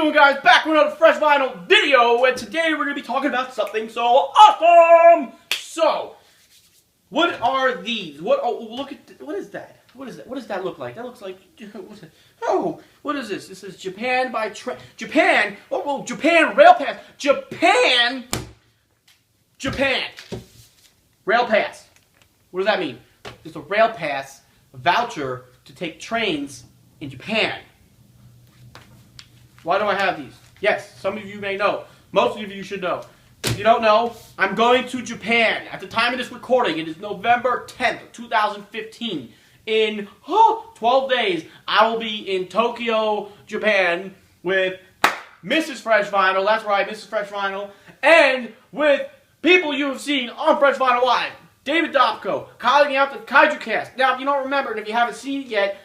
doing, guys? Back with another fresh vinyl video, and today we're going to be talking about something so awesome! So, what are these? Look at, what is that? What is that? What does that look like? That looks like, what's it? Oh, what is this? This is Japan by Japan Rail Pass. Japan Rail Pass. What does that mean? It's a Rail Pass voucher to take trains in Japan. Why do I have these? Yes, some of you may know. Most of you should know. If you don't know, I'm going to Japan. At the time of this recording, it is November 10th, 2015. In 12 days, I will be in Tokyo, Japan with Mrs. Fresh Vinyl. That's right, Mrs. Fresh Vinyl. And with people you have seen on Fresh Vinyl Live. David Dobko, Kyle Yount, the Kaiju Cast. Now, if you don't remember, and if you haven't seen it yet,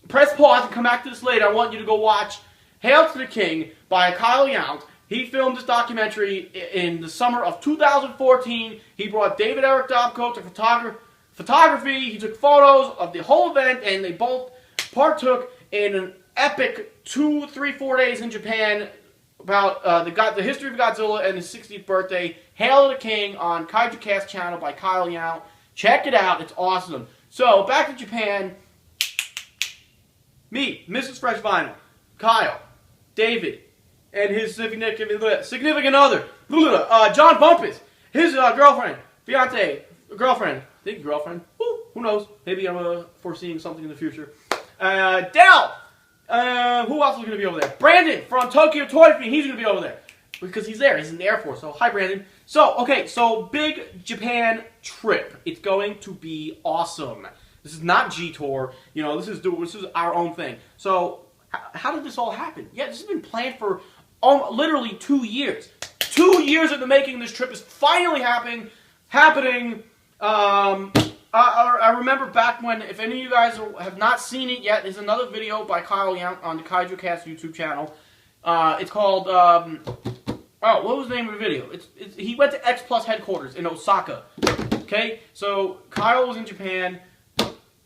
press pause and come back to this later. I want you to go watch Hail to the King by Kyle Yount. He filmed this documentary in the summer of 2014. He brought David Eric Dobko to photography. He took photos of the whole event, and they both partook in an epic 2, 3, 4 days in Japan about the history of Godzilla and his 60th birthday. Hail to the King on Kaiju Cast channel by Kyle Yount. Check it out. It's awesome. So, back to Japan. Me, Mrs. Fresh Vinyl, Kyle, David, and his significant other, John Bumpus, his girlfriend, girlfriend, I think girlfriend, who knows, maybe I'm foreseeing something in the future, Dell, who else is going to be over there? Brandon from Tokyo Toy Fiend, he's going to be over there, because he's there, he's in the Air Force, so hi Brandon. So, okay, so big Japan trip, it's going to be awesome. This is not G-Tour, you know, this is our own thing. So, how did this all happen? Yeah, this has been planned for literally 2 years. 2 years in the making. This trip is finally happening. I remember back when, if any of you guys have not seen it yet, there's another video by Kyle Yount on the Kaiju Cast YouTube channel. It's called, what was the name of the video? He went to X Plus headquarters in Osaka. Okay, so Kyle was in Japan.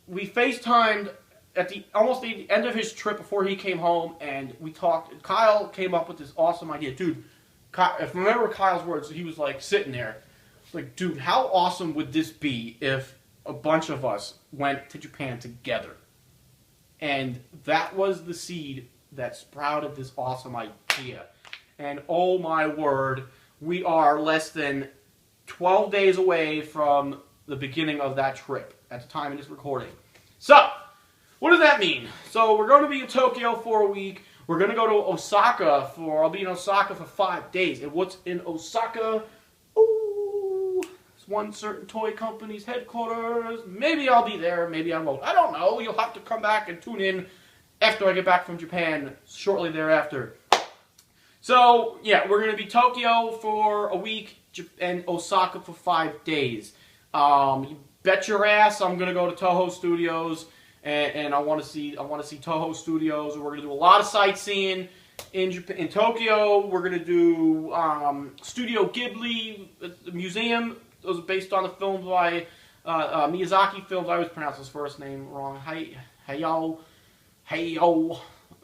We FaceTimed at almost the end of his trip before he came home, and we talked. Kyle came up with this awesome idea. Dude, if I remember Kyle's words, he was like sitting there, like, dude, how awesome would this be if a bunch of us went to Japan together? And that was the seed that sprouted this awesome idea. And oh my word, we are less than 12 days away from the beginning of that trip at the time of this recording. So, what does that mean? So, we're going to be in Tokyo for a week. We're going to go to Osaka I'll be in Osaka for 5 days. And what's in Osaka? Ooh, it's one certain toy company's headquarters. Maybe I'll be there, maybe I won't. I don't know. You'll have to come back and tune in after I get back from Japan shortly thereafter. So, yeah, we're going to be Tokyo for a week and Osaka for 5 days. You bet your ass I'm going to go to Toho Studios. And I want to see Toho Studios. We're going to do a lot of sightseeing in Tokyo. We're going to do Studio Ghibli, the museum. Those are based on the films by Miyazaki films. I always pronounce his first name wrong. Hayao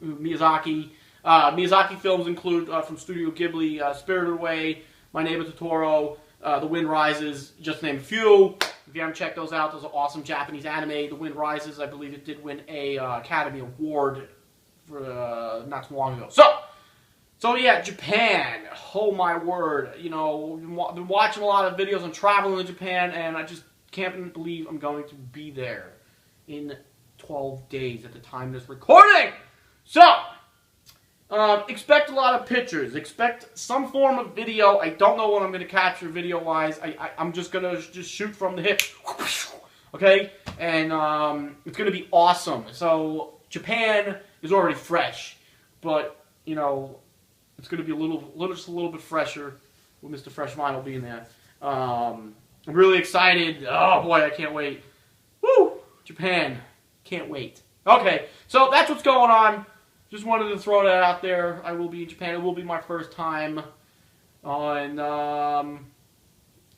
Miyazaki. Miyazaki films include from Studio Ghibli, Spirited Away, My Neighbor Totoro, The Wind Rises, just to name a few. If you haven't checked those out, those are awesome Japanese anime. The Wind Rises, I believe it did win a Academy Award for not too long ago. So yeah, Japan. Oh my word. You know, I've been watching a lot of videos on traveling to Japan, and I just can't believe I'm going to be there in 12 days at the time of this recording. So, expect a lot of pictures. Expect some form of video. I don't know what I'm going to capture video-wise. I'm just going to shoot from the hip. Okay? And it's going to be awesome. So, Japan is already fresh. But, you know, it's going to be just a little bit fresher with Mr. Fresh Vinyl being there. I'm really excited. Oh, boy, I can't wait. Woo! Japan. Can't wait. Okay, so that's what's going on. Just wanted to throw that out there. I will be in Japan. It will be my first time. And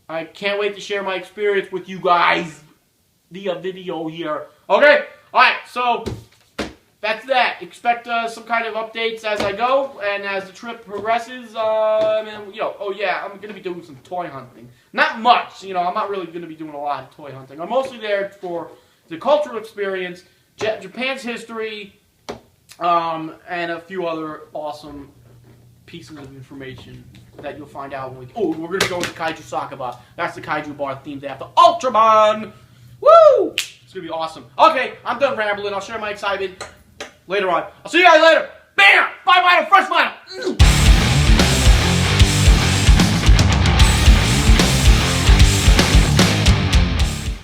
I can't wait to share my experience with you guys via video here. Okay? Alright, so that's that. Expect some kind of updates as I go, and as the trip progresses. I mean, you know, oh yeah, I'm gonna be doing some toy hunting. Not much, you know. I'm not really gonna be doing a lot of toy hunting. I'm mostly there for the cultural experience, Japan's history, and a few other awesome pieces of information that you'll find out when we're going to go into Kaiju Osaka bar. That's the Kaiju bar themed after Ultraman. Woo! It's going to be awesome. Okay, I'm done rambling. I'll share my excitement later on. I'll see you guys later. Bam! Bye-bye, fresh smile.